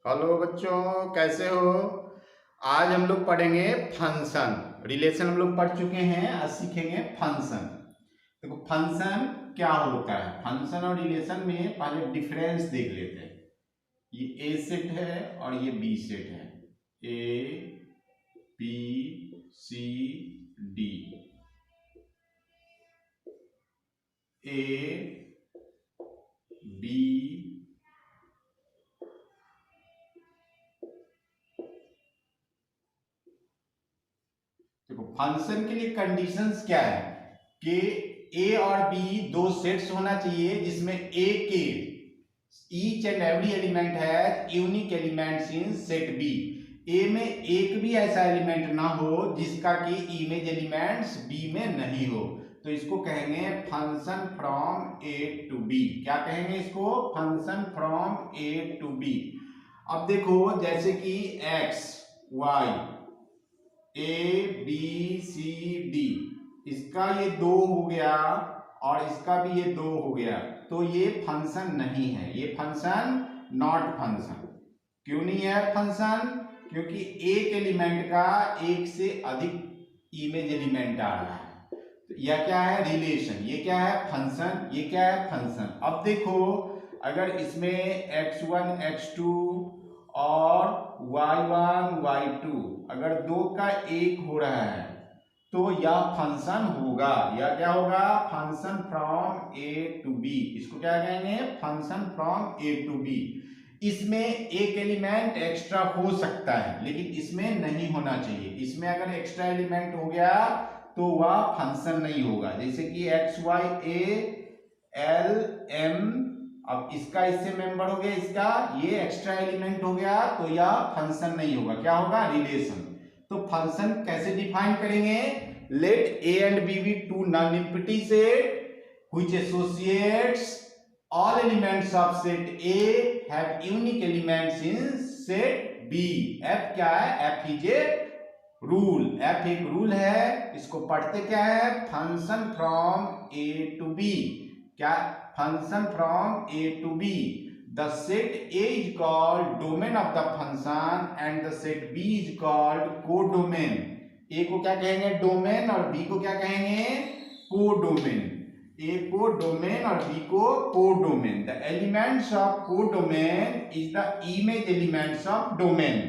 Hello बच्चों, कैसे हो। आज हम लोग पढ़ेंगे फंक्शन। रिलेशन हम लोग पढ़ चुके हैं, आज सीखेंगे फंक्शन। देखो फंक्शन क्या होता है। फंक्शन और रिलेशन में पहले डिफरेंस देख लेते हैं। ये ए सेट है और ये बी सेट है। A B C D. A B देखो फंक्शन के लिए कंडीशंस क्या है कि ए और बी दो सेट्स होना चाहिए जिसमें ए के each and every element has unique elements in set B. A में एक भी ऐसा एलिमेंट ना हो जिसका कि इमेज एलिमेंट्स बी में नहीं हो, तो इसको कहेंगे function from A to B. क्या कहेंगे इसको? Function from A to B. अब देखो जैसे कि x y A B C D, इसका ये दो हो गया और इसका भी ये दो हो गया, तो ये फंक्शन नहीं है, ये फंक्शन नॉट फंक्शन। क्यों नहीं है फंक्शन? क्योंकि एक एलिमेंट का एक से अधिक इमेज एलिमेंट आ रहा है, तो यह क्या है? रिलेशन। ये क्या है? फंक्शन। ये क्या है? फंक्शन। अब देखो अगर इसमें x1 x2 और y1 y2 अगर दो का एक हो रहा है तो यह फंक्शन होगा। या क्या होगा? Function from A to B. इसको क्या कहेंगे? Function from A to B. इसमें एक एलिमेंट एक्स्ट्रा हो सकता है लेकिन इसमें नहीं होना चाहिए। इसमें अगर एक्स्ट्रा एलिमेंट हो गया तो वह फंक्शन नहीं होगा। जैसे कि x y A L M, अब इसका इससे मेंबर हो गया, इसका ये एक्स्ट्रा एलिमेंट हो गया, तो यह फंक्शन नहीं होगा। क्या होगा? रिलेशन। तो फंक्शन कैसे डिफाइन करेंगे? Let A and B be two non empty set which associates all elements of set A have unique elements in set B। F क्या है? F is a rule. F एक rule है, इसको पढ़ते क्या है? Function from A to B। क्या? Function from A to B। The set A is called domain of the function and the set B is called codomain। A को क्या कहेंगे? डोमेन, और B को क्या कहेंगे? कोडोमेन। A को domain और B को codomain. The elements of codomain is the image elements of domain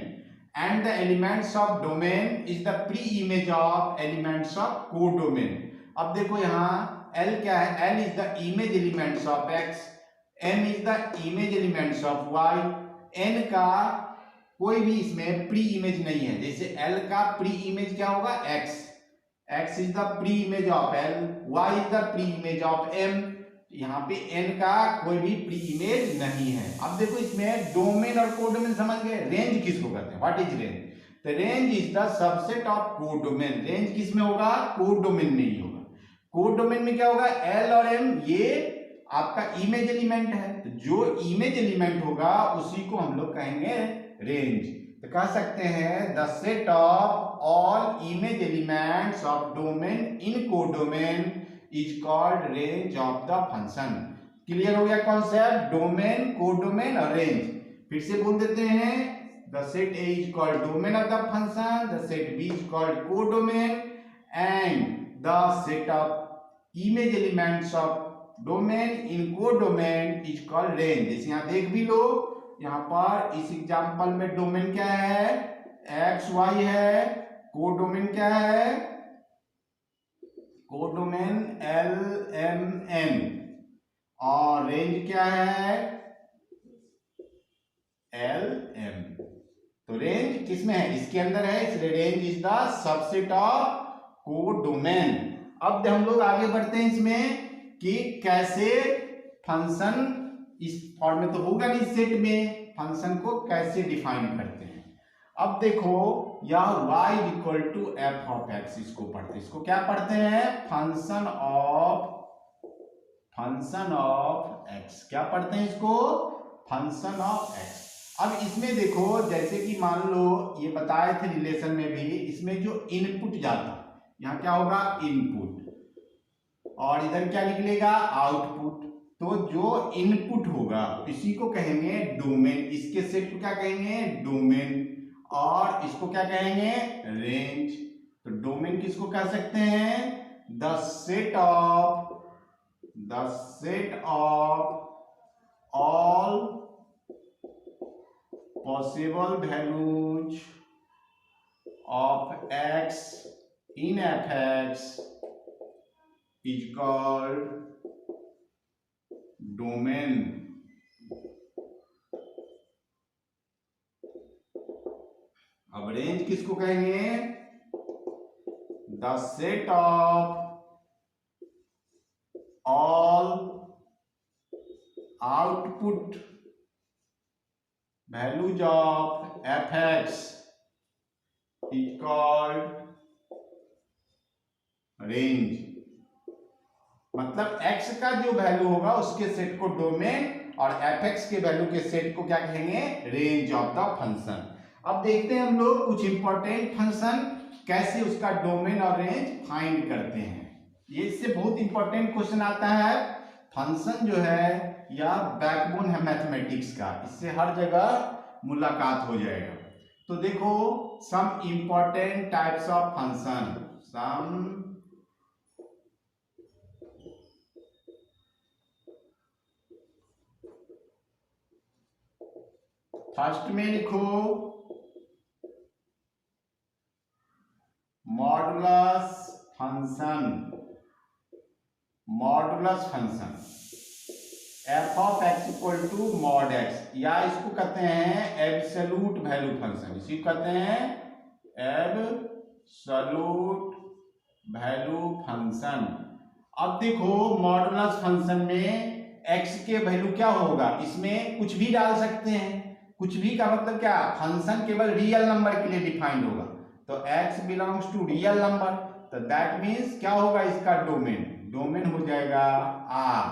and the elements of domain is the pre-image of elements of codomain। अब देखो यहाँ L क्या है? L is the image elements of X, M is the image elements of Y, N का कोई भी इसमें pre image नहीं है। जैसे L का प्री इमेज क्या होगा? X, X is the pre-image of L, Y is the pre-image of M। यहाँ पे N का कोई भी प्री इमेज नहीं है। अब देखो इसमें डोमेन और कोडोमेन समझ गए। रेंज किसको कहते हैं? What is range? The range is the subset of codomain. Range किस में होगा? कोडोमेन में ही होगा। कोडोमेन में क्या होगा? L और M ये आपका इमेज एलिमेंट है, तो जो इमेज एलिमेंट होगा उसी को हम लोग कहेंगे रेंज। तो कह सकते हैं the set of all image elements of domain in codomain is called range of the function. Clear हो गया कॉन्सेप्ट? डोमेन, कोडोमेन और रेंज। फिर से बोल देते हैं, the set A is called domain of the function, the set B is called codomain and the set of image elements of domain in codomain is called range. जैसे यहां देख भी लो, यहां पर इस एग्जांपल में डोमेन क्या है? एक्स वाई है। कोडोमेन क्या है? Codomain L M N. और रेंज क्या है? L M. तो रेंज किसमें है? इसके अंदर है, इसलिए range is the subset of codomain. अब हम लोग आगे बढ़ते हैं इसमें कि कैसे फंक्शन, इस फॉर्म में तो होगा नहीं सेट में, फंक्शन को कैसे डिफाइन करते हैं। अब देखो यह y equal to f of x, इसको पढ़ते हैं। इसको क्या पढ़ते हैं? Function of x. क्या पढ़ते हैं इसको? Function of x. अब इसमें देखो जैसे कि मान लो ये बताए थे रिलेशन में भी, इसमें जो इनपुट जाता यहाँ क्या होगा? इनपुट, और इधर क्या निकलेगा? आउटपुट। तो जो इनपुट होगा इसी को कहेंगे डोमेन, इसके सेट को क्या कहेंगे डोमेन, और इसको क्या कहेंगे रेंज। तो डोमेन किसको कह सकते हैं the set of all possible values of x in fx is called domain। अब रेंज किसको कहेंगे the set of all output values of fx is called range. मतलब x का जो वैल्यू होगा उसके सेट को डोमेन और fx के वैल्यू के सेट को क्या कहेंगे रेंज ऑफ द फंक्शन। अब देखते हैं हम लोग कुछ इंपॉर्टेंट फंक्शन कैसे उसका डोमेन और रेंज फाइंड करते हैं। ये इससे बहुत इंपॉर्टेंट क्वेश्चन आता है। फंक्शन जो है या बैकबोन है मैथमेटिक्स का, इससे हर जगह मुलाकात हो जाएगा। तो देखो some important types of function, some first में लिखो modulus function. Modulus function f of x equal to mod x, या इसको कहते हैं एब्सोल्यूट वैल्यू फंक्शन, इसी को कहते हैं एब्सोल्यूट वैल्यू फंक्शन। अब देखो मॉडुलस फंक्शन में x के वैल्यू क्या होगा, इसमें कुछ भी डाल सकते हैं। कुछ भी का मतलब क्या, फंक्शन केवल रियल नंबर के लिए डिफाइंड होगा। तो x belongs to real number, तो दैट मीन्स क्या होगा इसका डोमेन, डोमेन हो जाएगा R,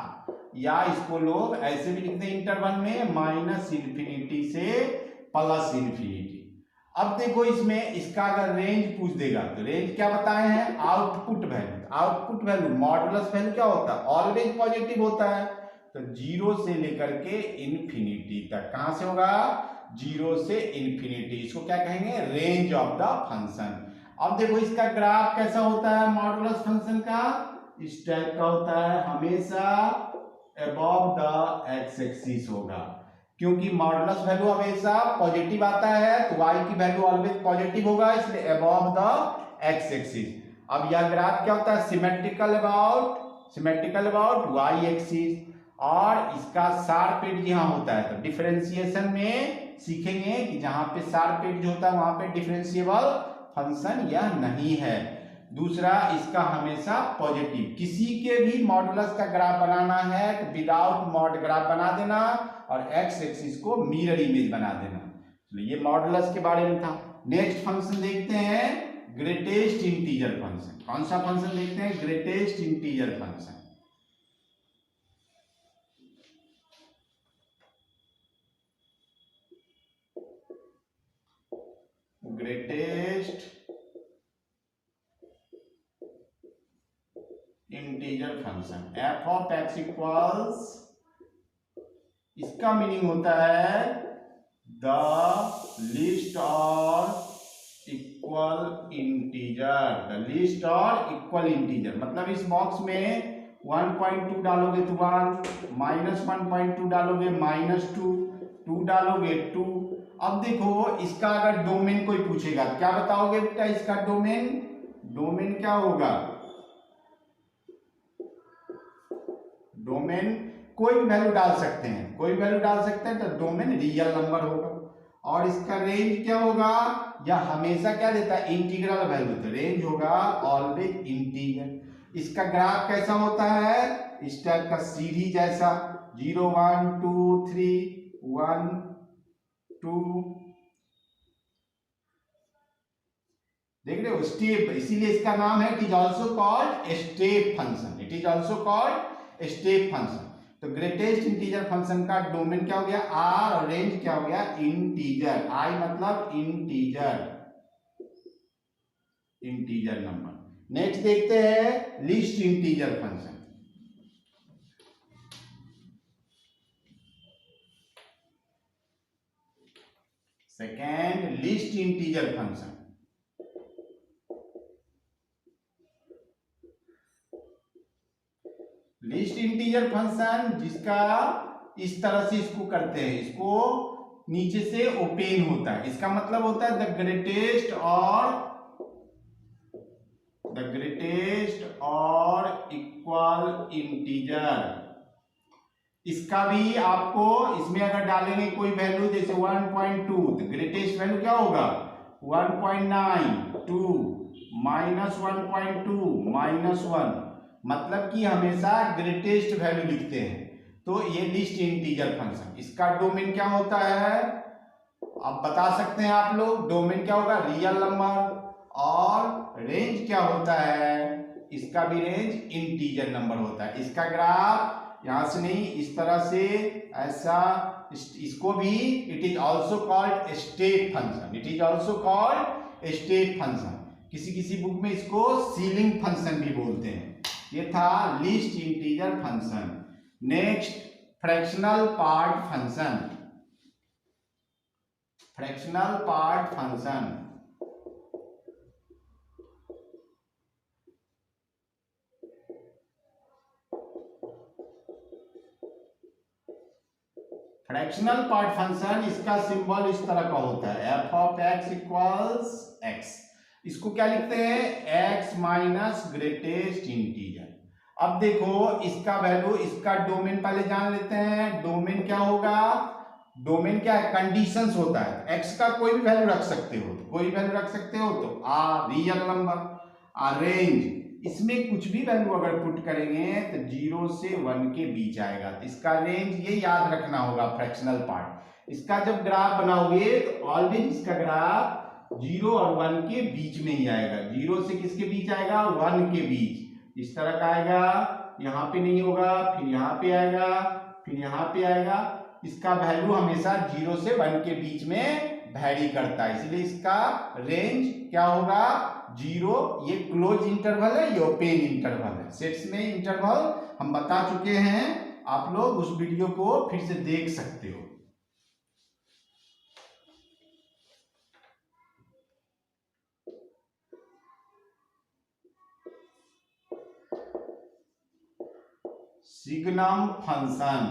या इसको लोग ऐसे भी लिखते हैं इंटरवल में -∞ से +∞। अब देखो इसमें इसका अगर रेंज पूछ देगा तो रेंज क्या बताए हैं output value. Output value modulus value क्या होता है ऑलवेज पॉजिटिव होता है। तो 0 से लेकर के इन्फिनिटी तक, कहां से होगा 0 से इन्फिनिटी, इसको क्या कहेंगे रेंज ऑफ द फंक्शन। अब देखो इसका ग्राफ कैसा होता है मॉडुलस फंक्शन का, इस टाइप का होता है, हमेशा अबव द एक्स एक्सिस होगा, क्योंकि मॉडुलस वैल्यू हमेशा पॉजिटिव आता है तो y की वैल्यू ऑलवेज पॉजिटिव होगा, इसलिए अबव द एक्स एक्सिस। अब यह ग्राफ क्या होता है सिमेट्रिकल अबाउट y एक्सिस, और इसका शार्प एज यहां होता है। तो डिफरेंशिएशन में सीखेंगे कि जहां पे शार्प एज होता है वहां पे डिफरेंशिएबल फंक्शन यह नहीं है। दूसरा इसका हमेशा पॉजिटिव, किसी के भी मॉडुलस का ग्राफ बनाना है तो विदाउट मॉड ग्राफ बना देना और एक्स एक्सिस को मिरर इमेज बना देना। तो ये मॉडुलस के बारे में था। नेक्स्ट फंक्शन देखते हैं ग्रेटेस्ट इंटीजर फंक्शन। कौन सा फंक्शन देखते हैं greatest integer function. Greatest integer function f of x equals, इसका मीनिंग होता है द लिस्ट और इक्वल इंटीजर, द लिस्ट और इक्वल इंटीजर। मतलब इस बॉक्स में 1.2 डालोगे तो 1, -1.2 डालोगे -2, 2 डालोगे 2। अब देखो इसका अगर डोमेन कोई पूछेगा क्या बताओगे बेटा, इसका डोमेन क्या होगा, डोमेन कोई भी वैल्यू डाल सकते हैं, कोई वैल्यू डाल सकते हैं, तो डोमेन रियल नंबर होगा। और इसका रेंज क्या होगा, या हमेशा क्या देता है इंटीग्रल वैल्यू, तो रेंज होगा ऑलवेज इंटीजर। इसका ग्राफ कैसा होता है इस टाइप का सीढ़ी जैसा, 0 1 2 3 1 2, देख रहे हो स्टेप, इसीलिए इसका नाम है it is also called step function, it is also called step function. तो ग्रेटेस्ट इंटीजर फंक्शन का डोमेन क्या हो गया आर और रेंज क्या हो गया इंटीजर, आई मतलब इंटीजर नंबर। नेक्स्ट देखते हैं list integer function. Second list integer function. List integer function जिसका इस तरह से इसको करते हैं, इसको नीचे से ओपन होता है, इसका मतलब होता है द ग्रेटेस्ट और इक्वल इंटीजर। इसका भी आपको इसमें अगर डालेंगे कोई वैल्यू जैसे 1.2 तो ग्रेटेस्ट वैल्यू क्या होगा 1.92 -1.2 -1, मतलब कि हमेशा ग्रेटेस्ट वैल्यू लिखते हैं। तो ये लिस्ट इंटीजर फंक्शन, इसका डोमेन क्या होता है आप बता सकते हैं आप लोग, डोमेन क्या होगा रियल नंबर, और रेंज क्या होता है, इसका भी रेंज इंटीजर नंबर होता है। इसका ग्राफ यहां से नहीं, इस तरह से ऐसा, इसको भी it is also called state function, it is also called state function. किसी किसी बुक में इसको सीलिंग फंक्शन भी बोलते हैं। ये था list integer function. Next fractional part function. Fractional part function fractional part function, इसका सिंबल इस तरह का होता है f of x equals x। इसको क्या लिखते हैं x माइनस ग्रेटेस्ट इंटीजर। अब देखो इसका वैल्यू, इसका डोमेन पहले जान लेते हैं। डोमेन क्या होगा, डोमेन क्या है कंडीशंस होता है, x का कोई भी वैल्यू रख सकते हो, कोई भी वैल्यू रख सकते हो, तो रियल नंबर, रेंज, इसमें कुछ भी वैल्यू अगर पुट करेंगे तो 0 से 1 के बीच आएगा, तो इसका रेंज ये याद रखना होगा फ्रैक्शनल पार्ट। इसका जब ग्राफ बनाओगे तो ऑलवेज इसका ग्राफ 0 और 1 के बीच में ही आएगा। 0 से किसके बीच आएगा 1 के बीच, इस तरह का आएगा, यहाँ पे नहीं होगा, फिर यहाँ पे आएगा, फिर यहाँ पे आएगा। इसका वैल्यू हमेशा 0 से 1 के बीच में वैरी करता है, इसलिए इसका रेंज क्या होगा 0। ये क्लोज इंटरवल है, ये ओपन इंटरवल है। सेट्स में इंटरवल हम बता चुके हैं, आप लोग उस वीडियो को फिर से देख सकते हो। सिग्नम फंक्शन,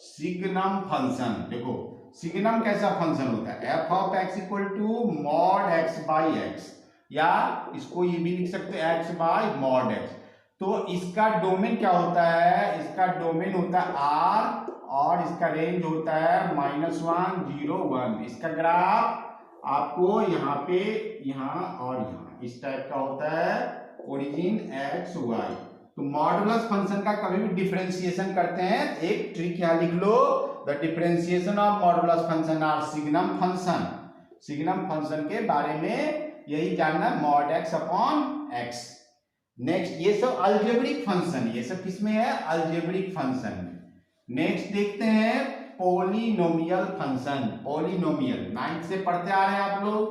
सिग्नम फंक्शन देखो, सिग्नम कैसा फंक्शन होता है f of x equal to mod x by x, या इसको ये भी लिख सकते हैं x बाई मॉड x। तो इसका डोमेन क्या होता है, इसका डोमेन होता है R और इसका रेंज होता है -1 0 1। इसका ग्राफ आपको यहाँ पे, यहाँ और यहाँ इस टाइप का होता है, ओरिजिन x y। तो मॉडुलस फंक्शन का कभी भी डिफरेंशिएशन करते हैं, एक ट्रिक यहाँ लिख लो, the differentiation of modulus function are signum function. Signum function के बारे में यही जानना, mod x upon x। Next ये सब अलजेब्रिक फंक्शन, ये सब किसमें है अलजेब्रिक फंक्शन में। नेक्स्ट देखते हैं पॉलिनोमियल फंक्शन। पॉलिनोमियल 9th से पढ़ते आ रहे हैं आप लोग,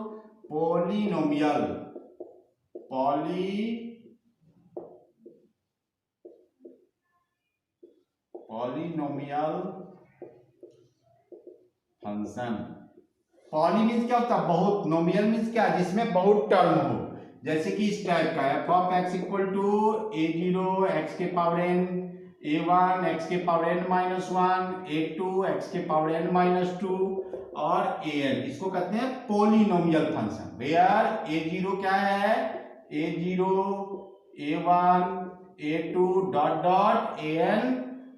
polynomial, polynomial function. Poly means क्या होता है बहुत, नोमियल मीन्स क्या जिसमें बहुत टर्म हो, जैसे कि इस टाइप का f of x equal to a0 x के पावर n, a1 x के पावर n माइनस 1, a2 x के पावर n माइनस 2 और an, इसको कहते हैं पॉलिनोमियल फंक्शन। वेयर a0 क्या है, a0 a1 a2 dot dot an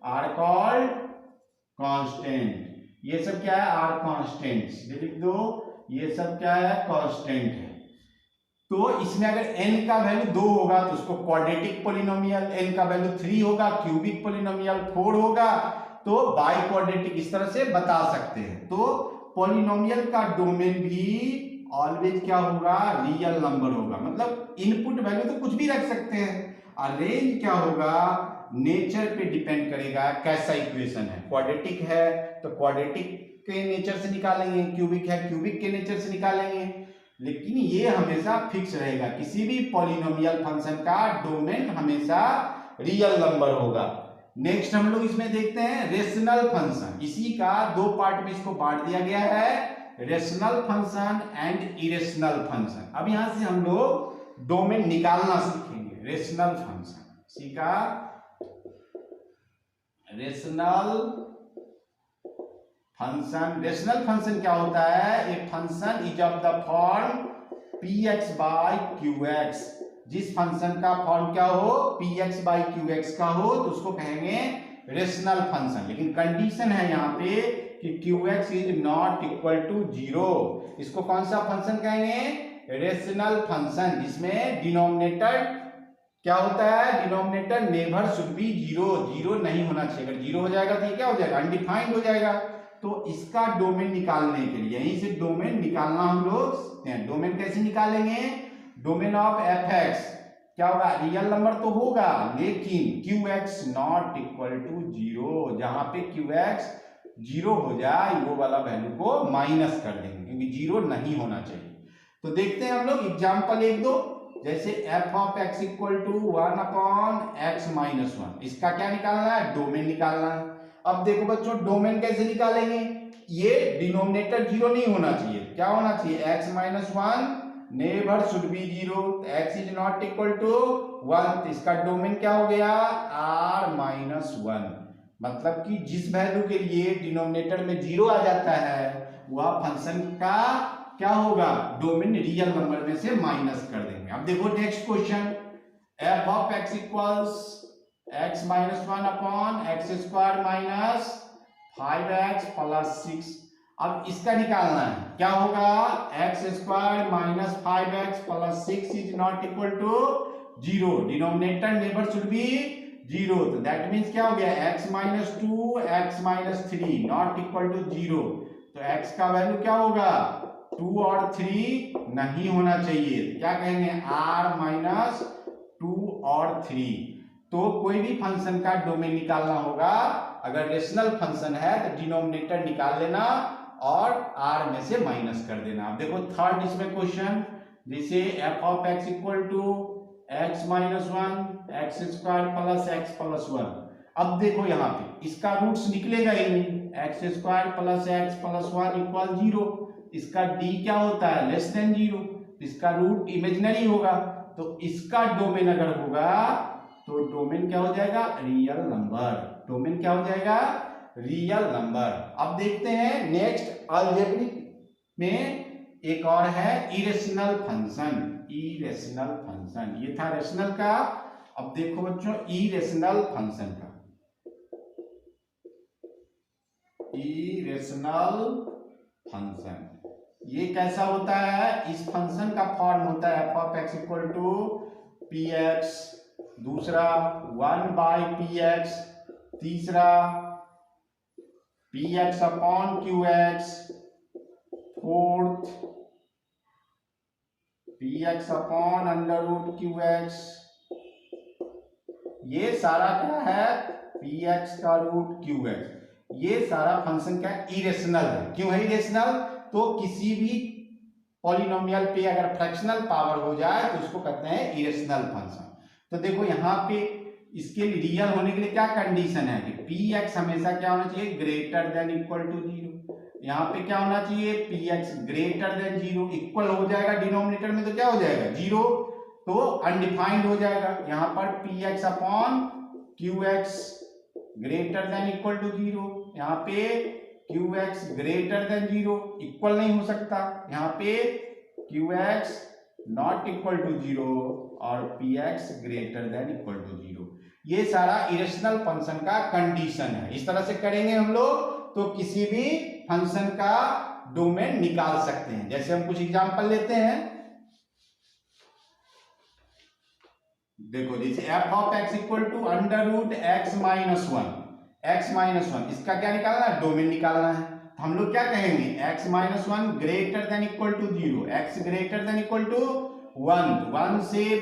are called constant. ये सब क्या है आर कांस्टेंट्स, लिख दो, ये सब क्या है कांस्टेंट है। तो इसमें अगर n का वैल्यू 2 होगा तो उसको क्वाड्रेटिक पॉलिनोमियल, n का वैल्यू 3 होगा क्यूबिक पॉलिनोमियल, 4 होगा तो बाई क्वाड्रेटिक, इस तरह से बता सकते हैं। तो पॉलिनोमियल का डोमेन भी ऑलवेज क्या होगा रियल नंबर होगा, मतलब इनपुट वैल्यू तो कुछ भी रख सकते हैं। और रेंज क्या होगा नेचर पे डिपेंड करेगा, कैसा इक्वेशन है, क्वाड्रेटिक है तो क्वाड्रेटिक के नेचर से निकालेंगे, क्यूबिक है क्यूबिक के नेचर से निकालेंगे, लेकिन ये हमेशा फिक्स रहेगा। किसी भी पॉलिनोमियल फंक्शन का डोमेन हमेशा रियल नंबर होगा। नेक्स्ट हम लोग इसमें देखते हैं रेशनल फंक्शन। इसी का दो पार्ट में इसको बांट दिया गया है, rational function and irrational function. अब यहां से हम लोग डोमेन निकालना सीखेंगे। रेशनल फंक्शन, इसी का रेशनल फंक्शन। रेशनल फंक्शन क्या होता है? A function is of the form px by qx। जिस फंक्शन का फॉर्म क्या हो, px बाई qx का हो, तो उसको कहेंगे रेशनल फंक्शन। लेकिन कंडीशन है यहाँ पे कि qx is not equal to 0। इसको कौन सा फंक्शन कहेंगे? रेशनल फंक्शन, जिसमें डिनोमिनेटर क्या होता है? डिनोमिनेटर नेवर शुड बी 0, 0 नहीं होना चाहिए। अगर 0 हो जाएगा तो ये क्या हो जाएगा? अनडिफाइंड हो जाएगा। तो इसका डोमेन निकालने के लिए यहीं से डोमेन निकालना हम लोग। डोमेन कैसे निकालेंगे? डोमेन ऑफ fx क्या होगा? रियल नंबर तो होगा, लेकिन qx नॉट इक्वल टू 0। जहां पे qx 0 हो जाए वो वाला वैल्यू को माइनस कर देंगे, क्योंकि 0 नहीं होना चाहिए। तो देखते हैं हम लोग एग्जाम्पल एक दो। जैसे f of x equal to 1 upon x minus 1, इसका क्या निकालना है? डोमेन निकालना है। अब देखो बच्चों, डोमेन कैसे निकालेंगे? ये डिनोमिनेटर 0 नहीं होना चाहिए। क्या होना चाहिए? x minus 1 never should be 0। x is not equal to 1, इसका डोमेन क्या हो गया? r minus 1। मतलब कि जिस वैल्यू के लिए डिनोमिनेटर में 0 आ जाता है वह फंक्शन का क्या होगा? डोमेन रियल नंबर में से माइनस कर देंगे। अब देखो next question, f of x equals x minus 1 upon x square minus 5x plus 6। अब इसका निकालना है, क्या होगा? X square minus 5x plus 6 is not equal to 0। Denominator never should be 0। तो दैट मीन्स क्या हो गया? x minus 2 x minus 3 not equal to 0। तो x का वैल्यू क्या होगा? 2 और 3 नहीं होना चाहिए। क्या कहेंगे? r माइनस 2 और 3। तो कोई भी फंक्शन का डोमेन निकालना होगा, अगर रेशनल फंक्शन है तो डिनोमिनेटर निकाल लेना और r में से माइनस कर देना। अब देखो थर्ड इसमें क्वेश्चन, जैसे f of x equal to x minus 1 x square plus x plus 1। अब देखो यहाँ पे इसका रूट्स निकलेगा ही नहीं। X square plus x plus 1 equal 0। इसका d क्या होता है? Less than 0। इसका रूट इमेजिनरी होगा। तो इसका डोमेन अगर होगा तो डोमेन क्या हो जाएगा? Real number. डोमेन क्या हो जाएगा? Real number. अब देखते हैं नेक्स्ट अलजेब्रिक में एक और है इरेशनल फंक्शन। इरेशनल फंक्शन, ये था रेशनल का। अब देखो बच्चों इरेशनल फंक्शन का। इरेशनल फंक्शन ये कैसा होता है? इस फंक्शन का फॉर्म होता है f of x equal to px, दूसरा 1 बाई px, तीसरा px upon qx, fourth px upon under root qx। ये सारा क्या है? px का रूट qx। ये सारा फंक्शन क्या इरेशनल है। क्यों है इरेशनल? तो किसी भी पॉलिनोमियल पे अगर फ्रैक्शनल पावर हो जाए तो उसको कहते हैं इरेशनल फंक्शन। तो देखो यहाँ पे इसके लिए रियल होने के लिए क्या कंडीशन है कि px हमेशा क्या होना चाहिए? Greater than equal to 0। यहाँ पे क्या होना चाहिए? px greater than 0। इक्वल हो जाएगा डिनोमिनेटर में तो क्या हो जाएगा? 0। तो अनडिफाइंड हो जाएगा। यहाँ पर px upon qx greater than equal to 0। यहाँ पे qx ग्रेटर देन 0 इक्वल नहीं हो सकता। यहाँ पे qx नॉट इक्वल टू 0 और px greater than equal to 0। ये सारा इरेशनल फंक्शन का कंडीशन है। इस तरह से करेंगे हम लोग तो किसी भी फंक्शन का डोमेन निकाल सकते हैं। जैसे हम कुछ एग्जांपल लेते हैं। देखो जैसे f of x equal to under root x minus 1। x minus 1 इसका क्या निकालना है? डोमेन निकालना है। तो हम लोग क्या कहेंगे? x minus 1 greater than equal to 0, x greater than equal to 1, 1 से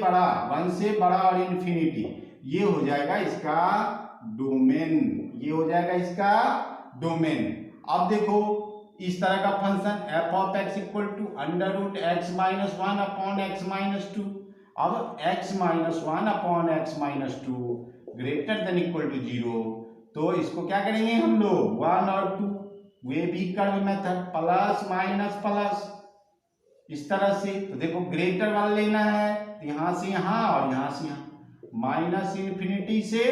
बड़ा और इन्फिनिटी, ये हो जाएगा इसका डोमेन। ये हो जाएगा इसका डोमेन। अब देखो इस तरह का function f of x equal to under root x minus 1 upon x minus 2। अब x minus 1 upon x minus 2 greater than equal to 0, तो इसको क्या करेंगे हम लोग 1 और 2 वे भी curve method, plus minus plus इस तरह से। तो देखो ग्रेटर वाला लेना है तो यहां से यहां और यहां से यहां, माइनस इन्फिनिटी से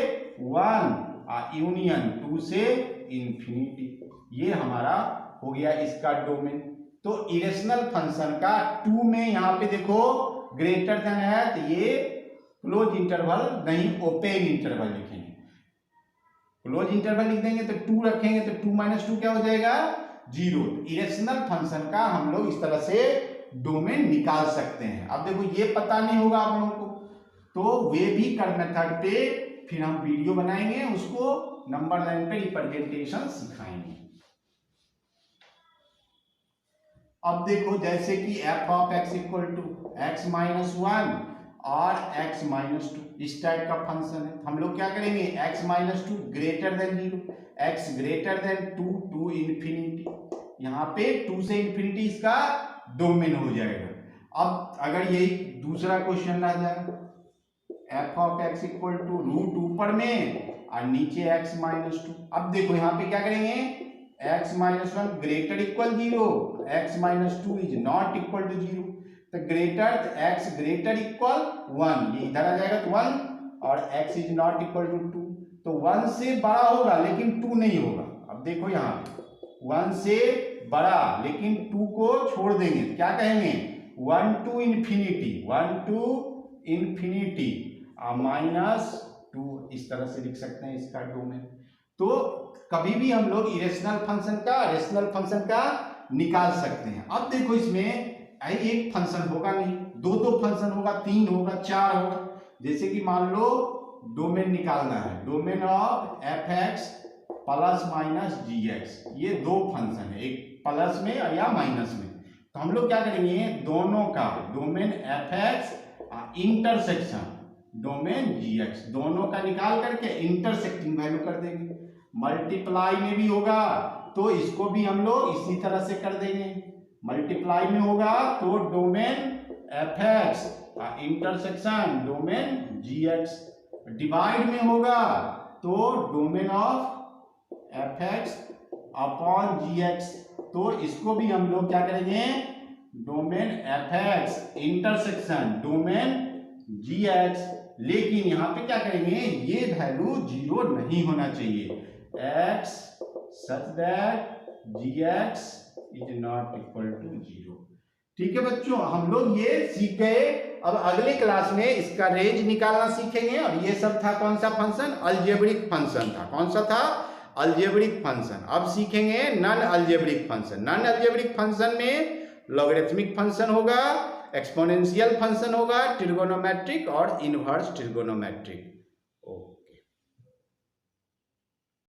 1 यूनियन 2 से इन्फिनिटी, ये हमारा हो गया इसका डोमेन। तो इरेशनल फंक्शन का 2 में यहाँ पे देखो ग्रेटर देन है तो ये क्लोज इंटरवल नहीं ओपन इंटरवल लिखेंगे। क्लोज इंटरवल लिख देंगे तो 2 रखेंगे तो 2 - 2 क्या हो जाएगा 0। इरेशनल फंक्शन का हम लोग इस तरह से डोमेन निकाल सकते हैं। अब देखो ये पता नहीं होगा आप लोगों को, तो वे भी कर्व मेथड पे फिर हम वीडियो बनाएंगे, उसको नंबर लाइन पे रिप्रेजेंटेशन सिखाएंगे। अब देखो जैसे कि f of x equal to x minus 1 और x माइनस 2 इस टाइप का फंक्शन है, हम लोग क्या करेंगे x minus 2 greater than 0, x greater than 2 to infinity, यहाँ पे 2 से इन्फिनिटी इसका डोमेन हो जाएगा। अब अगर यही दूसरा क्वेश्चन रह जाए f of x equal to root ऊपर में और नीचे x माइनस 2, अब देखो यहाँ पे क्या करेंगे x minus 1 greater equal 0, x minus 2 is not equal to 0, तो ग्रेटर x ग्रेटर इक्वल 1, ये इधर आ जाएगा तो 1 और x is not equal to 2, तो 1 से बड़ा होगा लेकिन 2 नहीं होगा। अब देखो यहाँ 1 से बड़ा लेकिन 2 को छोड़ देंगे तो क्या कहेंगे 1 to infinity, 1 to infinity minus 2, इस तरह से लिख सकते हैं इसका डोमेन। तो कभी भी हम लोग इरेशनल फंक्शन का रेशनल फंक्शन का निकाल सकते हैं। अब देखो इसमें एक फंक्शन होगा नहीं, दो फंक्शन होगा, 3 होगा, 4 होगा। जैसे कि मान लो डोमेन निकालना है, domain of f x plus minus g x, ये 2 फंक्शन है, एक प्लस में या माइनस में। तो हम लोग क्या करेंगे दोनों का domain f x intersection domain g x, दोनों का निकाल करके इंटरसेक्टिंग वैल्यू कर देंगे। मल्टीप्लाई में भी होगा तो इसको भी हम लोग इसी तरह से कर देंगे, मल्टीप्लाई में होगा तो domain f x intersection domain g x, divide में होगा तो domain of f x upon g x, तो इसको भी हम लोग क्या करेंगे domain f x intersection domain g x, लेकिन यहां पे क्या करेंगे ये वैल्यू 0 नहीं होना चाहिए, x such that gx is not equal to 0। ठीक है बच्चों, हम लोग ये सीख गए। अब अगले क्लास में इसका रेंज निकालना सीखेंगे, और ये सब था कौन सा फंक्शन अलजेब्रिक फंक्शन था, कौन सा था अलजेब्रिक फंक्शन। अब सीखेंगे non algebraic function. Non algebraic function में लॉगरिथमिक फंक्शन होगा, एक्सपोनेंशियल फंक्शन होगा, ट्रिगोनोमेट्रिक और इनवर्स ट्रिगोनोमेट्रिक। ओके।